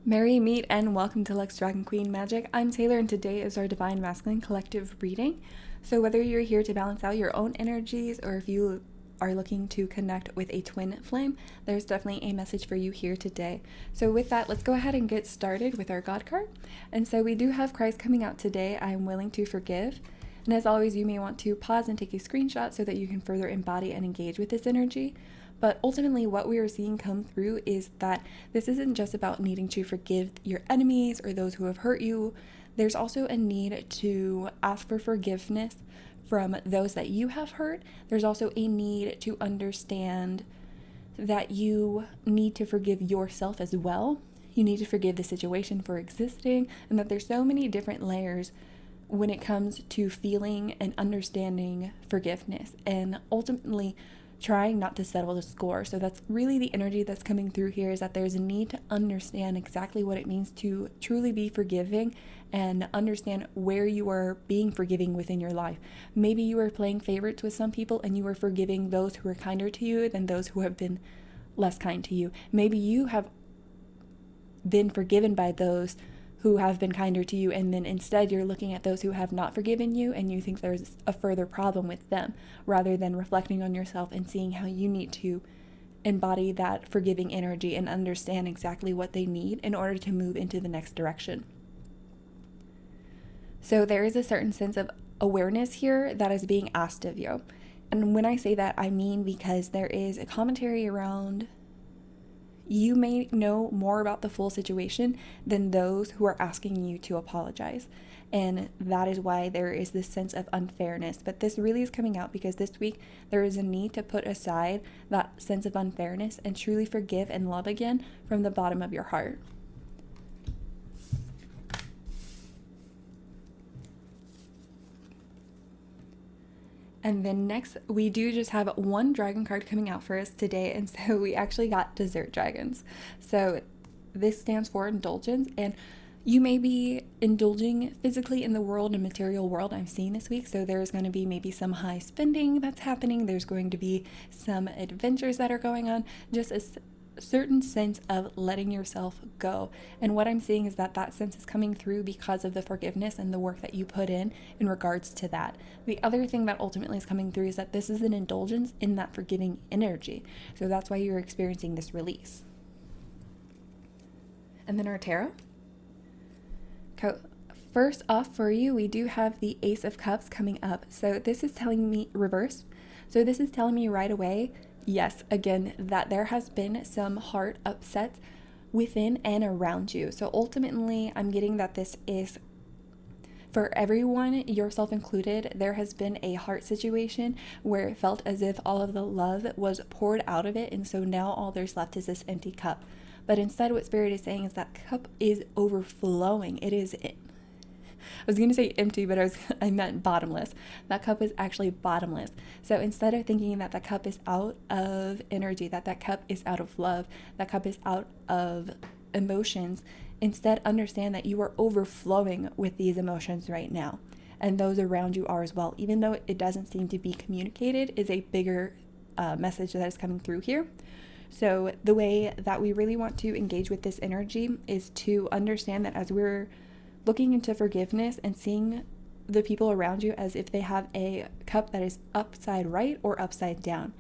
Merry meet and welcome to Lux Dragon Queen Magic. I'm Taylor and today is our Divine Masculine Collective reading. So whether you're here to balance out your own energies or if you are looking to connect with a twin flame, there's definitely a message for you here today. So with that, let's go ahead and get started with our God card. And so we do have Christ coming out today. I am willing to forgive. And as always, you may want to pause and take a screenshot so that you can further embody and engage with this energy. But ultimately, what we are seeing come through is that this isn't just about needing to forgive your enemies or those who have hurt you. There's also a need to ask for forgiveness from those that you have hurt. There's also a need to understand that you need to forgive yourself as well. You need to forgive the situation for existing, and that there's so many different layers when it comes to feeling and understanding forgiveness. And ultimately, trying not to settle the score. So that's really the energy that's coming through here, is that there's a need to understand exactly what it means to truly be forgiving and understand where you are being forgiving within your life. Maybe you are playing favorites with some people and you are forgiving those who are kinder to you than those who have been less kind to you. Maybe you have been forgiven by those who have been kinder to you, and then instead you're looking at those who have not forgiven you and you think there's a further problem with them, rather than reflecting on yourself and seeing how you need to embody that forgiving energy and understand exactly what they need in order to move into the next direction. So there is a certain sense of awareness here that is being asked of you. And when I say that, I mean because there is a commentary around you may know more about the full situation than those who are asking you to apologize. And that is why there is this sense of unfairness. But this really is coming out because this week there is a need to put aside that sense of unfairness and truly forgive and love again from the bottom of your heart. And then next, we do just have one dragon card coming out for us today. And so we actually got dessert dragons. So this stands for indulgence. And you may be indulging physically in the world and material world I'm seeing this week. So there's going to be maybe some high spending that's happening. There's going to be some adventures that are going on. Just a certain sense of letting yourself go. And what I'm seeing is that that sense is coming through because of the forgiveness and the work that you put in regards to that. The other thing that ultimately is coming through is that this is an indulgence in that forgiving energy. So that's why you're experiencing this release. And then our tarot. First off for you, we do have the Ace of Cups coming up. So this is telling me reverse. So this is telling me right away, yes, again, that there has been some heart upsets within and around you. So ultimately, I'm getting that this is for everyone, yourself included. There has been a heart situation where it felt as if all of the love was poured out of it, and so now all there's left is this empty cup. But instead, what Spirit is saying is that cup is overflowing. I was going to say empty, but I meant bottomless. That cup is actually bottomless. So instead of thinking that the cup is out of energy, that cup is out of love, that cup is out of emotions, instead understand that you are overflowing with these emotions right now. And those around you are as well. Even though it doesn't seem to be communicated, is a bigger message that is coming through here. So the way that we really want to engage with this energy is to understand that as we're looking into forgiveness and seeing the people around you as if they have a cup that is upside right or upside down.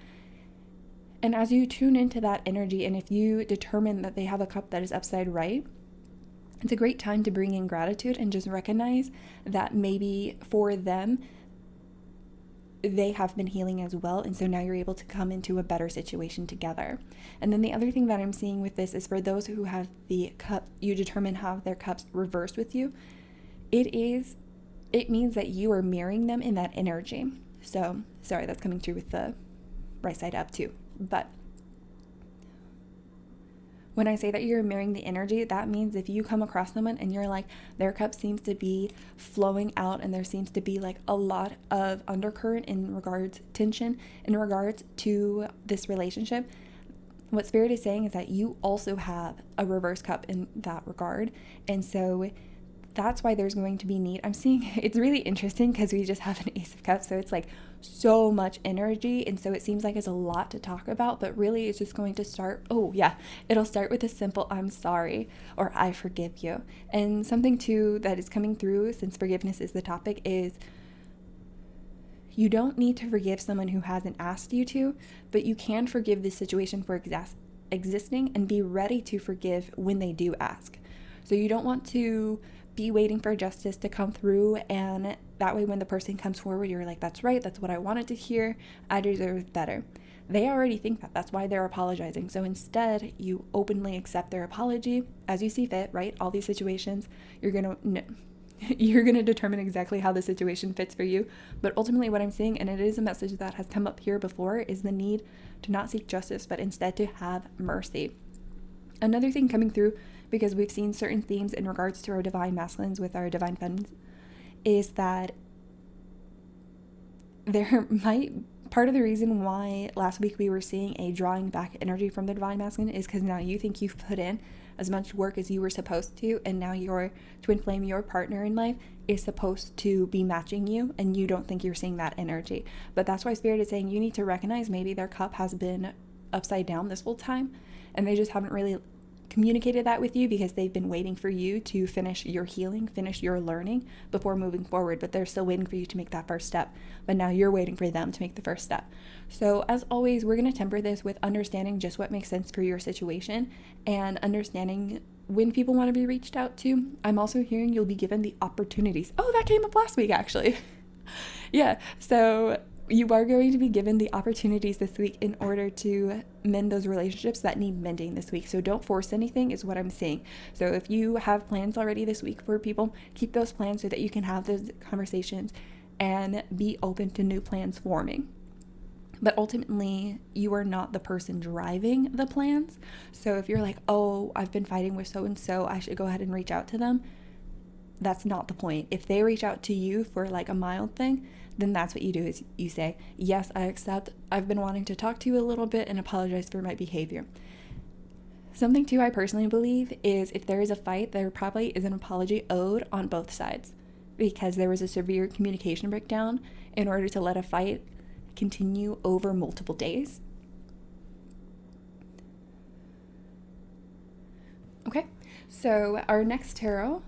And as you tune into that energy, and if you determine that they have a cup that is upside right, it's a great time to bring in gratitude and just recognize that maybe for them, they have been healing as well, and so now you're able to come into a better situation together. And then the other thing that I'm seeing with this is for those who have the cup, you determine have their cups reversed with you, it means that you are mirroring them in that energy. So sorry, that's coming through with the right side up too. But when I say that you're mirroring the energy, that means if you come across someone and you're like, their cup seems to be flowing out and there seems to be like a lot of undercurrent in regards tension in regards to this relationship, what Spirit is saying is that you also have a reverse cup in that regard. And so that's why there's going to be need. I'm seeing it's really interesting because we just have an Ace of Cups, so it's like so much energy, and so it seems like it's a lot to talk about, but really it's just going to start, oh yeah, it'll start with a simple I'm sorry or I forgive you. And something too that is coming through, since forgiveness is the topic, is you don't need to forgive someone who hasn't asked you to, but you can forgive the situation for existing and be ready to forgive when they do ask. So you don't want to be waiting for justice to come through, and that way when the person comes forward, you're like, that's right, that's what I wanted to hear, I deserve better. They already think that. That's why they're apologizing. So instead, you openly accept their apology as you see fit, right? All these situations, you're going to determine exactly how the situation fits for you. But ultimately what I'm seeing, and it is a message that has come up here before, is the need to not seek justice, but instead to have mercy. Another thing coming through, because we've seen certain themes in regards to our divine masculines with our divine feminines, is that there might, part of the reason why last week we were seeing a drawing back energy from the divine masculine is because now you think you've put in as much work as you were supposed to, and now your twin flame, your partner in life, is supposed to be matching you, and you don't think you're seeing that energy. But that's why Spirit is saying you need to recognize maybe their cup has been upside down this whole time, and they just haven't really communicated that with you because they've been waiting for you to finish your healing, finish your learning before moving forward, but they're still waiting for you to make that first step. But now you're waiting for them to make the first step. So as always, we're going to temper this with understanding just what makes sense for your situation and understanding when people want to be reached out to. I'm also hearing you'll be given the opportunities. Oh, that came up last week actually. Yeah, so you are going to be given the opportunities this week in order to mend those relationships that need mending this week. So don't force anything is what I'm saying. So if you have plans already this week for people, keep those plans so that you can have those conversations and be open to new plans forming. But ultimately, you are not the person driving the plans. So if you're like, oh, I've been fighting with so-and-so, I should go ahead and reach out to them. That's not the point. If they reach out to you for like a mild thing, then that's what you do, is you say, yes, I accept. I've been wanting to talk to you a little bit and apologize for my behavior. Something too I personally believe is if there is a fight, there probably is an apology owed on both sides because there was a severe communication breakdown in order to let a fight continue over multiple days. Okay, so our next tarot,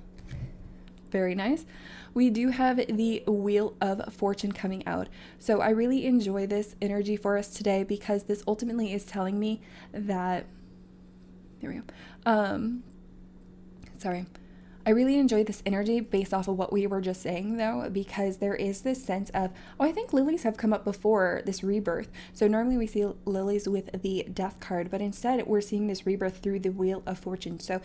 very nice. We do have the Wheel of Fortune coming out. So I really enjoy this energy for us today because this ultimately is telling me that, there we go. Sorry. I really enjoy this energy based off of what we were just saying though, because there is this sense of, oh, I think lilies have come up before this rebirth. So normally we see lilies with the Death card, but instead we're seeing this rebirth through the Wheel of Fortune. So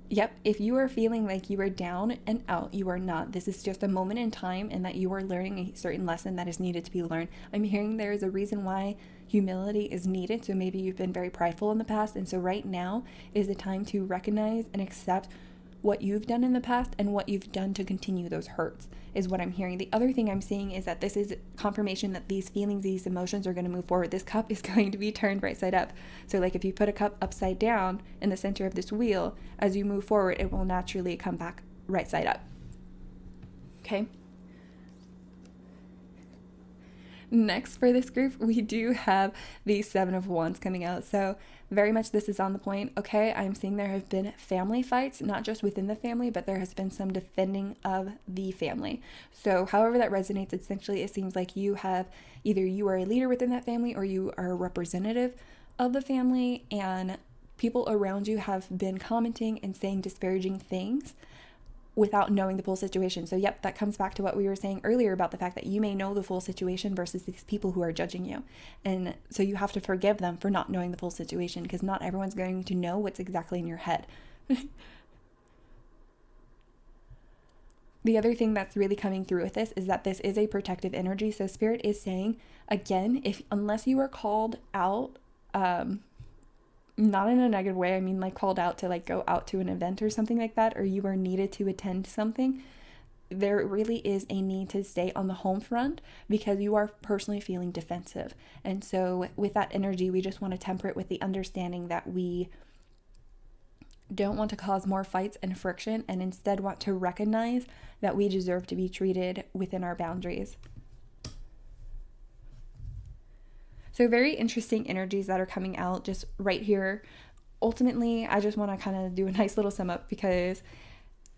yep, if you are feeling like you are down and out, you are not. This is just a moment in time and that you are learning a certain lesson that is needed to be learned. I'm hearing there is a reason why humility is needed. So maybe you've been very prideful in the past. And so right now is the time to recognize and accept what you've done in the past and what you've done to continue those hurts is what I'm hearing. The other thing I'm seeing is that this is confirmation that these feelings, these emotions are going to move forward. This cup is going to be turned right side up. So like if you put a cup upside down in the center of this wheel, as you move forward, it will naturally come back right side up. Okay. Next for this group, we do have the Seven of Wands coming out. So very much this is on the point. Okay, I'm seeing there have been family fights, not just within the family, but there has been some defending of the family. So however that resonates, essentially it seems like you have either you are a leader within that family or you are a representative of the family, and people around you have been commenting and saying disparaging things without knowing the full situation. So yep, that comes back to what we were saying earlier about the fact that you may know the full situation versus these people who are judging you. And so you have to forgive them for not knowing the full situation because not everyone's going to know what's exactly in your head. The other thing that's really coming through with this is that this is a protective energy. So Spirit is saying, again, unless you are called out, not in a negative way, I mean like called out to like go out to an event or something like that, or you are needed to attend something, there really is a need to stay on the home front because you are personally feeling defensive. And so with that energy, we just want to temper it with the understanding that we don't want to cause more fights and friction, and instead want to recognize that we deserve to be treated within our boundaries. So very interesting energies that are coming out just right here. Ultimately, I just want to kind of do a nice little sum up, because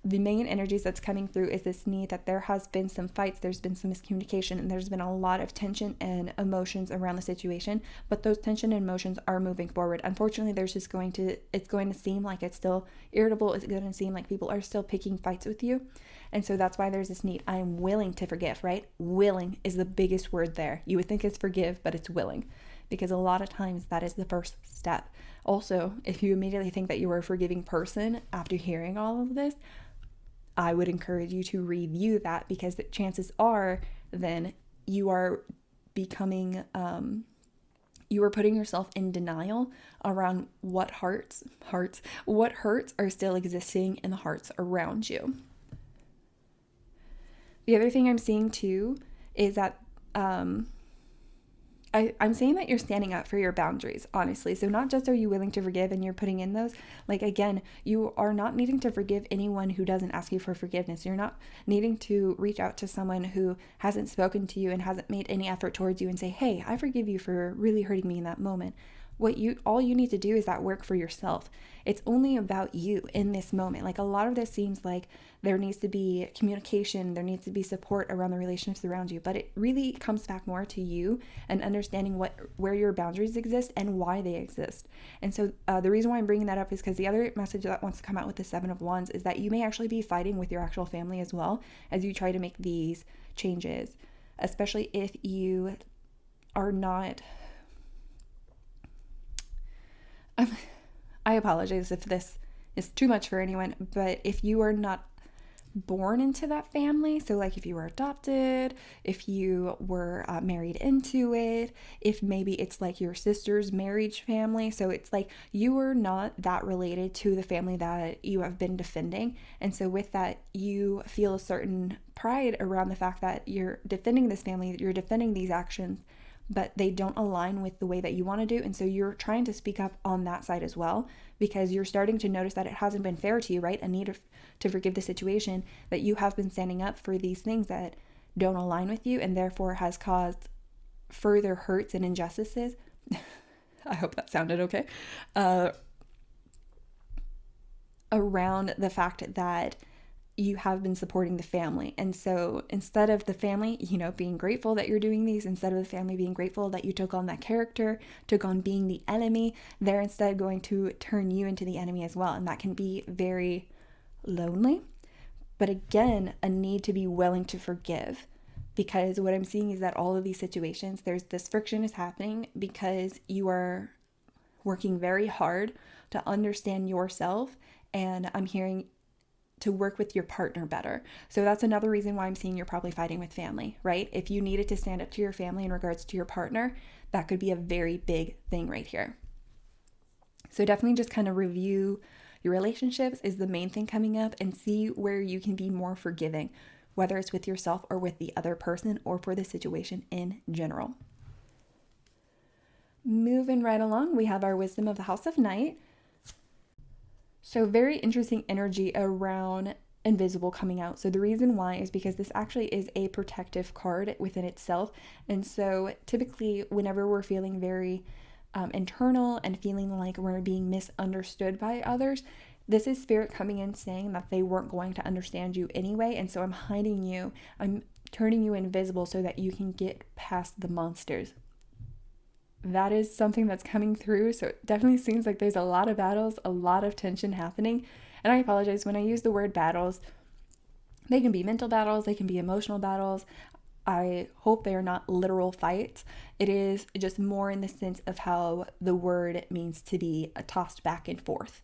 the main energies that's coming through is this need that there has been some fights, there's been some miscommunication, and there's been a lot of tension and emotions around the situation, but those tension and emotions are moving forward. Unfortunately, it's going to seem like it's still irritable. It's going to seem like people are still picking fights with you. And so that's why there's this need. I'm willing to forgive, right? Willing is the biggest word there. You would think it's forgive, but it's willing, because a lot of times that is the first step. Also, if you immediately think that you are a forgiving person after hearing all of this, I would encourage you to review that, because the chances are then you are becoming, you are putting yourself in denial around what hurts are still existing in the hearts around you. The other thing I'm seeing too is that I'm saying that you're standing up for your boundaries, honestly. So not just are you willing to forgive and you're putting in those, like, again, you are not needing to forgive anyone who doesn't ask you for forgiveness. You're not needing to reach out to someone who hasn't spoken to you and hasn't made any effort towards you and say, hey, I forgive you for really hurting me in that moment. All you need to do is that work for yourself. It's only about you in this moment. Like, a lot of this seems like there needs to be communication, there needs to be support around the relationships around you, but it really comes back more to you and understanding where your boundaries exist and why they exist. And so the reason why I'm bringing that up is because the other message that wants to come out with the Seven of Wands is that you may actually be fighting with your actual family as well as you try to make these changes, especially if you are not... I apologize if this is too much for anyone, but if you are not born into that family, so like if you were adopted, if you were married into it, if maybe it's like your sister's marriage family, so it's like you are not that related to the family that you have been defending, and so with that you feel a certain pride around the fact that you're defending this family, you're defending these actions, but they don't align with the way that you want to do. And so you're trying to speak up on that side as well, because you're starting to notice that it hasn't been fair to you, right? A need to forgive the situation, that you have been standing up for these things that don't align with you and therefore has caused further hurts and injustices. I hope that sounded okay. Around the fact that you have been supporting the family. And so instead of the family, being grateful that you're doing these, instead of the family being grateful that you took on that character, took on being the enemy, they're instead going to turn you into the enemy as well. And that can be very lonely. But again, a need to be willing to forgive, because what I'm seeing is that all of these situations, there's this friction is happening because you are working very hard to understand yourself. And I'm hearing to work with your partner better. So that's another reason why I'm seeing you're probably fighting with family, right? If you needed to stand up to your family in regards to your partner, that could be a very big thing right here. So definitely just kind of review your relationships is the main thing coming up, and see where you can be more forgiving, whether it's with yourself or with the other person or for the situation in general. Moving right along, we have our wisdom of the House of Night. So very interesting energy around invisible coming out. So the reason why is because this actually is a protective card within itself. And so typically whenever we're feeling very internal and feeling like we're being misunderstood by others, this is spirit coming in saying that they weren't going to understand you anyway. And so I'm hiding you. I'm turning you invisible so that you can get past the monsters. That is something that's coming through. So it definitely seems like there's a lot of battles, a lot of tension happening. And I apologize when I use the word battles. They can be mental battles, they can be emotional battles. I hope they are not literal fights. It is just more in the sense of how the word means to be tossed back and forth.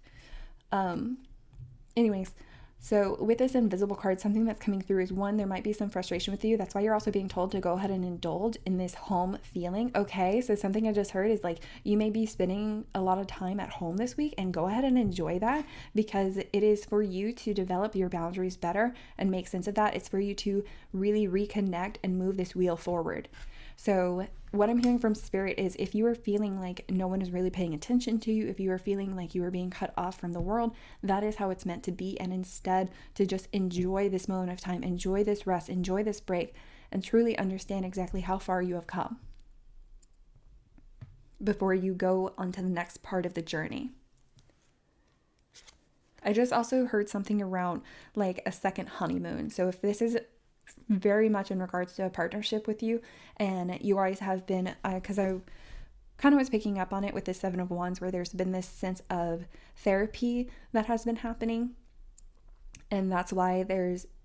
Anyways, so with this invisible card, something that's coming through is, one, there might be some frustration with you. That's why you're also being told to go ahead and indulge in this home feeling. Okay, so something I just heard is like, you may be spending a lot of time at home this week, and go ahead and enjoy that, because it is for you to develop your boundaries better and make sense of that. It's for you to really reconnect and move this wheel forward. So what I'm hearing from Spirit is if you are feeling like no one is really paying attention to you, if you are feeling like you are being cut off from the world, that is how it's meant to be. And instead, to just enjoy this moment of time, enjoy this rest, enjoy this break, and truly understand exactly how far you have come before you go on to the next part of the journey. I just also heard something around like a second honeymoon. So if this is very much in regards to a partnership with you, and you guys have been, because I kind of was picking up on it with the Seven of Wands, where there's been this sense of therapy that has been happening, and that's why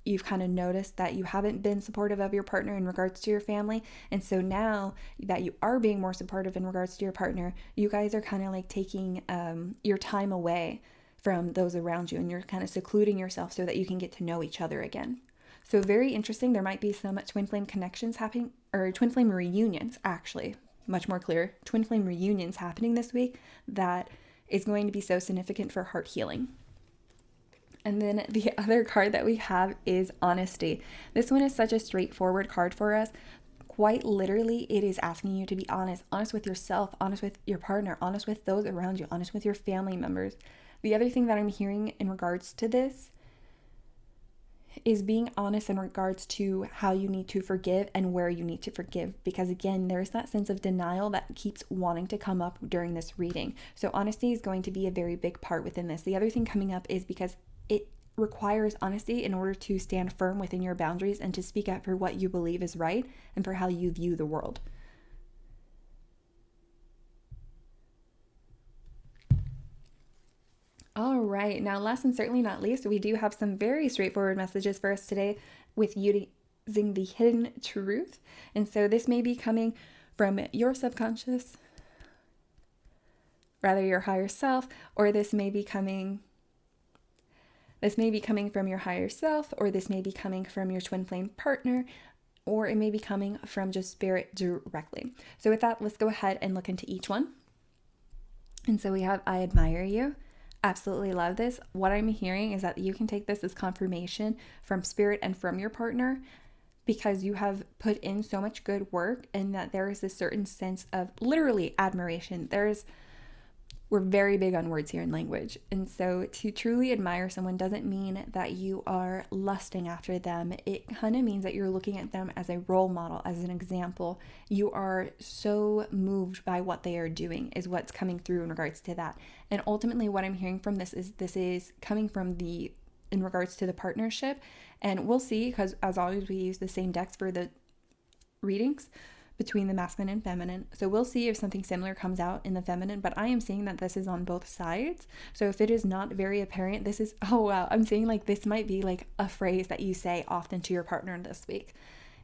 you've kind of noticed that you haven't been supportive of your partner in regards to your family. And so now that you are being more supportive in regards to your partner, you guys are kind of like taking your time away from those around you, and you're kind of secluding yourself so that you can get to know each other again. So very interesting. There might be some twin flame connections happening, or twin flame reunions, actually, much more clear. Twin flame reunions happening this week that is going to be so significant for heart healing. And then the other card that we have is honesty. This one is such a straightforward card for us. Quite literally, it is asking you to be honest with yourself, honest with your partner, honest with those around you, honest with your family members. The other thing that I'm hearing in regards to this is being honest in regards to how you need to forgive and where you need to forgive. Because again, there's that sense of denial that keeps wanting to come up during this reading. So honesty is going to be a very big part within this. The other thing coming up is because it requires honesty in order to stand firm within your boundaries and to speak up for what you believe is right and for how you view the world. All right, now last and certainly not least, we do have some very straightforward messages for us today with using the hidden truth. And so this may be coming from your subconscious, rather your higher self, or this may be coming from your higher self, or this may be coming from your twin flame partner, or it may be coming from just Spirit directly. So with that, let's go ahead and look into each one. And so we have, I admire you. Absolutely love this. What I'm hearing is that you can take this as confirmation from Spirit and from your partner, because you have put in so much good work, and that there is a certain sense of literally admiration. We're very big on words here in language. And so to truly admire someone doesn't mean that you are lusting after them. It kind of means that you're looking at them as a role model, as an example. You are so moved by what they are doing is what's coming through in regards to that. And ultimately what I'm hearing from this is coming from in regards to the partnership. And we'll see, because as always, we use the same decks for the readings between the masculine and feminine. So we'll see if something similar comes out in the feminine, but I am seeing that this is on both sides. So if it is not very apparent, this is, oh wow, I'm seeing like this might be like a phrase that you say often to your partner this week.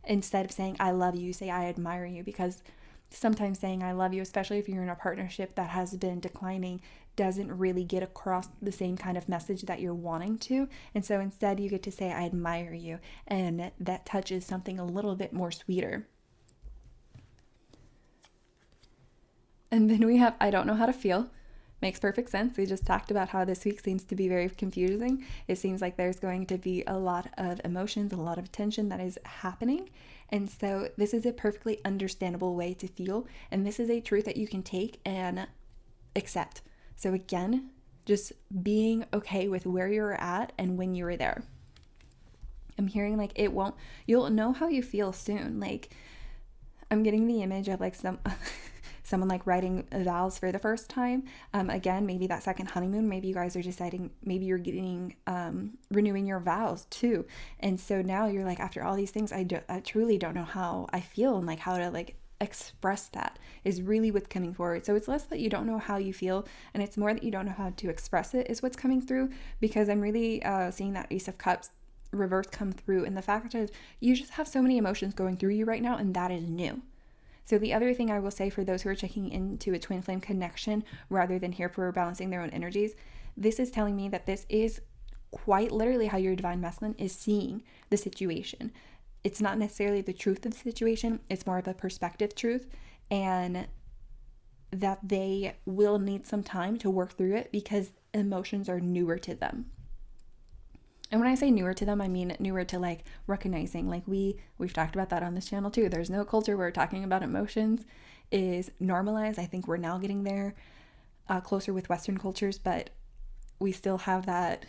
Instead of saying, I love you, say, I admire you, because sometimes saying I love you, especially if you're in a partnership that has been declining, doesn't really get across the same kind of message that you're wanting to. And so instead you get to say, I admire you. And that touches something a little bit more sweeter. And then we have, I don't know how to feel. Makes perfect sense. We just talked about how this week seems to be very confusing. It seems like there's going to be a lot of emotions, a lot of tension that is happening. And so this is a perfectly understandable way to feel. And this is a truth that you can take and accept. So again, just being okay with where you're at and when you were there. I'm hearing like you'll know how you feel soon. Like I'm getting the image of like someone like writing vows for the first time. Again, maybe that second honeymoon, maybe you guys are deciding, maybe you're getting, renewing your vows too. And so now you're like, after all these things, I truly don't know how I feel, and like how to like express that is really what's coming forward. So it's less that you don't know how you feel, and it's more that you don't know how to express it is what's coming through, because I'm really seeing that Ace of Cups reverse come through, and the fact of you just have so many emotions going through you right now, and that is new. So the other thing I will say for those who are checking into a twin flame connection rather than here for balancing their own energies, this is telling me that this is quite literally how your divine masculine is seeing the situation. It's not necessarily the truth of the situation, it's more of a perspective truth, and that they will need some time to work through it because emotions are newer to them. And when I say newer to them, I mean newer to like recognizing, like we've talked about that on this channel too. There's no culture where talking about emotions is normalized. I think we're now getting there, closer with Western cultures, but we still have that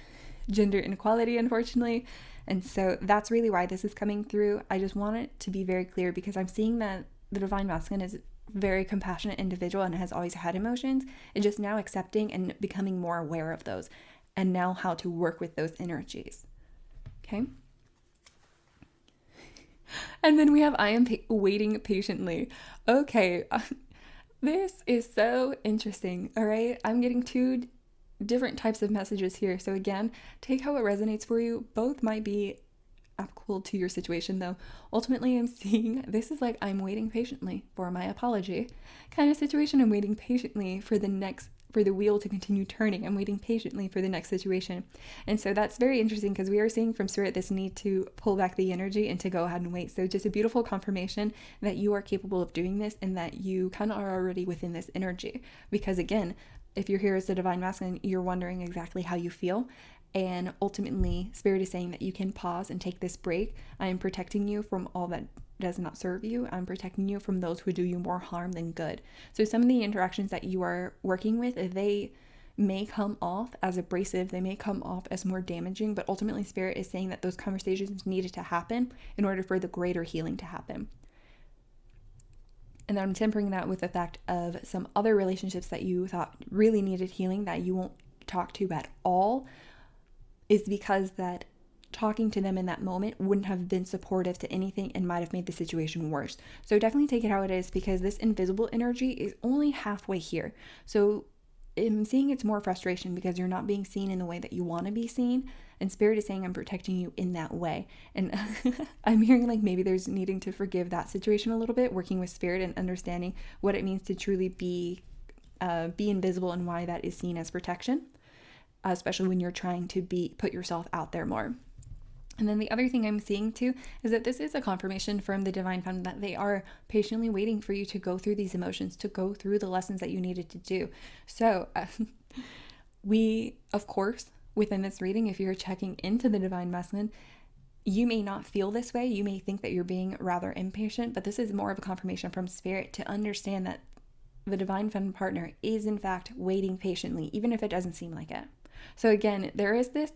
gender inequality, unfortunately. And so that's really why this is coming through. I just want it to be very clear because I'm seeing that the Divine Masculine is a very compassionate individual and has always had emotions, and just now accepting and becoming more aware of those, and now how to work with those energies. Okay. And then we have I am waiting patiently. Okay. This is so interesting. All right. I'm getting two different types of messages here. So again, take how it resonates for you. Both might be applicable to your situation though. Ultimately, I'm seeing this is like I'm waiting patiently for my apology kind of situation. I'm waiting patiently for the wheel to continue turning. I'm waiting patiently for the next situation. And so that's very interesting because we are seeing from Spirit this need to pull back the energy and to go ahead and wait. So just a beautiful confirmation that you are capable of doing this and that you kind of are already within this energy. Because again, if you're here as the Divine Masculine, you're wondering exactly how you feel. And ultimately, Spirit is saying that you can pause and take this break. I am protecting you from all that does not serve you. I'm protecting you from those who do you more harm than good. So some of the interactions that you are working with, they may come off as abrasive, they may come off as more damaging, but ultimately Spirit is saying that those conversations needed to happen in order for the greater healing to happen. And I'm tempering that with the fact of some other relationships that you thought really needed healing that you won't talk to at all, is because that talking to them in that moment wouldn't have been supportive to anything and might have made the situation worse. So definitely take it how it is, because this invisible energy is only halfway here. So I'm seeing it's more frustration because you're not being seen in the way that you want to be seen. And Spirit is saying I'm protecting you in that way. And I'm hearing like maybe there's needing to forgive that situation a little bit, working with Spirit and understanding what it means to truly be invisible and why that is seen as protection, especially when you're trying to put yourself out there more. And then the other thing I'm seeing too is that this is a confirmation from the Divine Feminine that they are patiently waiting for you to go through these emotions, to go through the lessons that you needed to do. So we, of course, within this reading, if you're checking into the Divine Masculine, you may not feel this way. You may think that you're being rather impatient, but this is more of a confirmation from Spirit to understand that the Divine Feminine partner is in fact waiting patiently, even if it doesn't seem like it. So again, there is this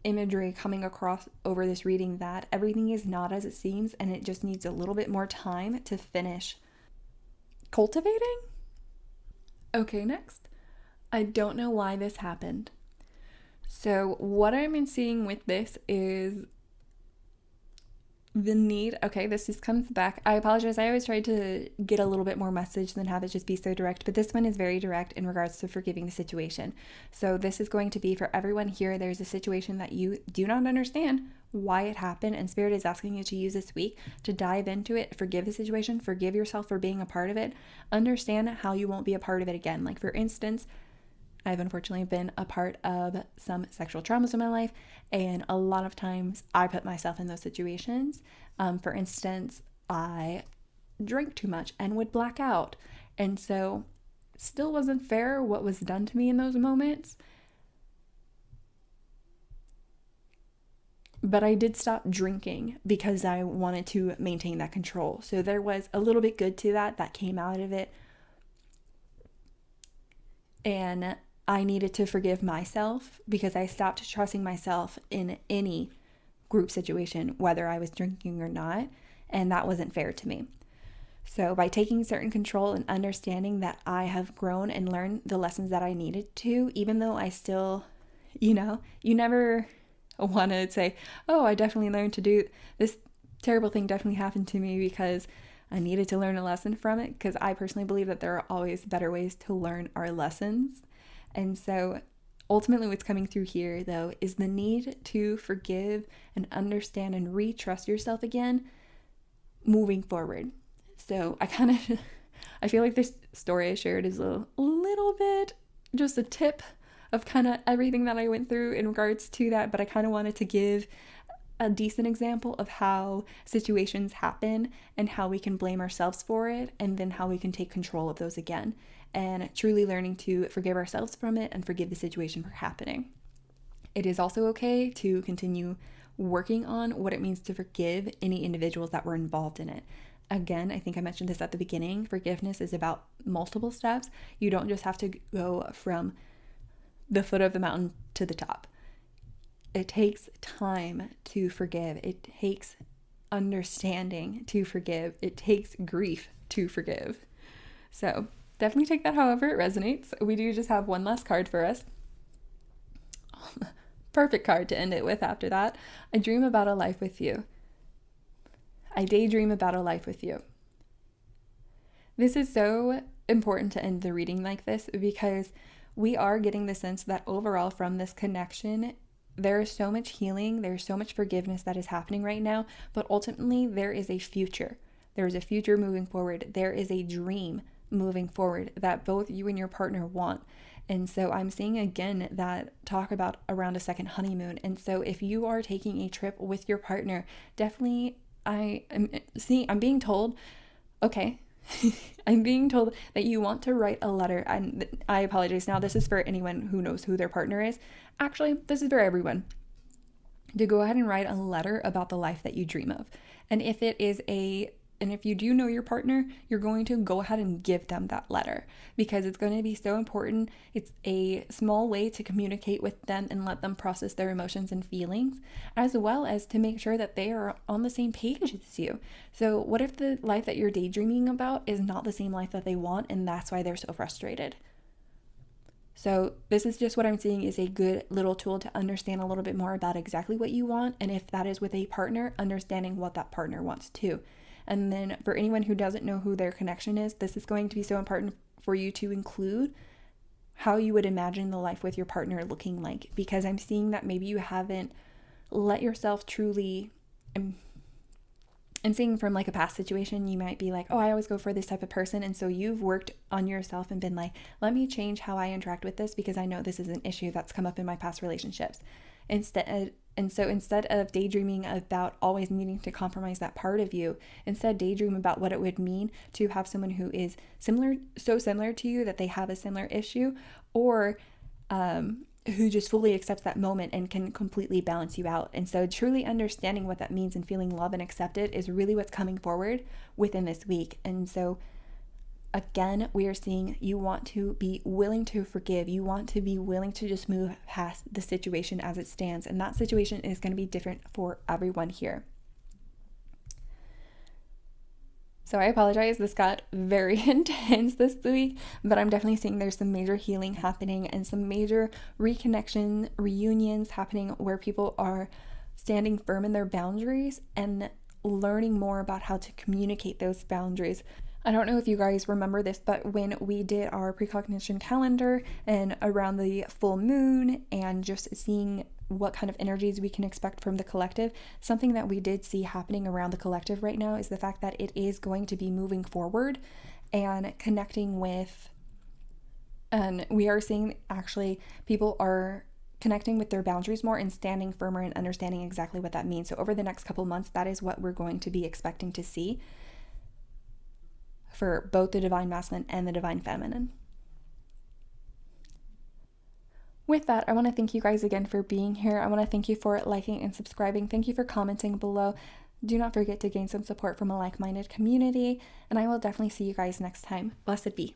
imagery coming across over this reading that everything is not as it seems, and it just needs a little bit more time to finish cultivating. Okay, next. I don't know why this happened. So what I'm seeing with this is the need. Okay, this just comes back. I apologize. I always try to get a little bit more message than have it just be so direct, but this one is very direct in regards to forgiving the situation. So this is going to be for everyone here. There's a situation that you do not understand why it happened, and Spirit is asking you to use this week to dive into it, forgive the situation, forgive yourself for being a part of it, understand how you won't be a part of it again. Like for instance, I've unfortunately been a part of some sexual traumas in my life, and a lot of times I put myself in those situations. For instance, I drank too much and would black out, and so still wasn't fair what was done to me in those moments. But I did stop drinking because I wanted to maintain that control. So there was a little bit good to that came out of it. And I needed to forgive myself because I stopped trusting myself in any group situation, whether I was drinking or not, and that wasn't fair to me. So by taking certain control and understanding that I have grown and learned the lessons that I needed to, even though I still, you never want to say, oh, I definitely learned to do this terrible thing definitely happened to me because I needed to learn a lesson from it, because I personally believe that there are always better ways to learn our lessons. And so ultimately what's coming through here, though, is the need to forgive and understand and re-trust yourself again moving forward. So I feel like this story I shared is a little bit just a tip of kind of everything that I went through in regards to that, but I kind of wanted to give a decent example of how situations happen and how we can blame ourselves for it, and then how we can take control of those again, and truly learning to forgive ourselves from it and forgive the situation for happening. It is also okay to continue working on what it means to forgive any individuals that were involved in it. Again, I think I mentioned this at the beginning. Forgiveness is about multiple steps. You don't just have to go from the foot of the mountain to the top. It takes time to forgive. It takes understanding to forgive. It takes grief to forgive. So definitely take that however it resonates. We do just have one last card for us. Perfect card to end it with after that. I dream about a life with you. I daydream about a life with you. This is so important to end the reading like this because we are getting the sense that overall from this connection, there is so much healing, there's so much forgiveness that is happening right now, but ultimately there is a future. There is a future moving forward. There is a dream moving forward that both you and your partner want. And so I'm seeing again that talk about around a second honeymoon. And so if you are taking a trip with your partner, definitely I'm being told, okay, I'm being told that you want to write a letter. And I apologize. Now, this is for anyone who knows who their partner is. Actually, this is for everyone. To go ahead and write a letter about the life that you dream of. And if you do know your partner, you're going to go ahead and give them that letter because it's going to be so important. It's a small way to communicate with them and let them process their emotions and feelings, as well as to make sure that they are on the same page as you. So what if the life that you're daydreaming about is not the same life that they want, and that's why they're so frustrated? So this is just what I'm seeing is a good little tool to understand a little bit more about exactly what you want. And if that is with a partner, understanding what that partner wants too. And then for anyone who doesn't know who their connection is, this is going to be so important for you to include how you would imagine the life with your partner looking like, because I'm seeing that maybe you haven't let yourself truly, I'm seeing from like a past situation, you might be like, oh, I always go for this type of person. And so you've worked on yourself and been like, let me change how I interact with this because I know this is an issue that's come up in my past relationships. Instead of daydreaming about always needing to compromise that part of you, instead daydream about what it would mean to have someone who is so similar to you that they have a similar issue, or who just fully accepts that moment and can completely balance you out. And so truly understanding what that means and feeling loved and accepted is really what's coming forward within this week. And so again, we are seeing you want to be willing to forgive. You want to be willing to just move past the situation as it stands. And that situation is going to be different for everyone here. So I apologize. This got very intense this week, but I'm definitely seeing there's some major healing happening and some major reconnection, reunions happening where people are standing firm in their boundaries and learning more about how to communicate those boundaries. I don't know if you guys remember this, but when we did our precognition calendar and around the full moon and just seeing what kind of energies we can expect from the collective, something that we did see happening around the collective right now is the fact that it is going to be moving forward and connecting with, and we are seeing actually people are connecting with their boundaries more and standing firmer and understanding exactly what that means. So over the next couple months, that is what we're going to be expecting to see for both the divine masculine and the divine feminine. With that, I want to thank you guys again for being here. I want to thank you for liking and subscribing. Thank you for commenting below. Do not forget to gain some support from a like-minded community, and I will definitely see you guys next time. Blessed be.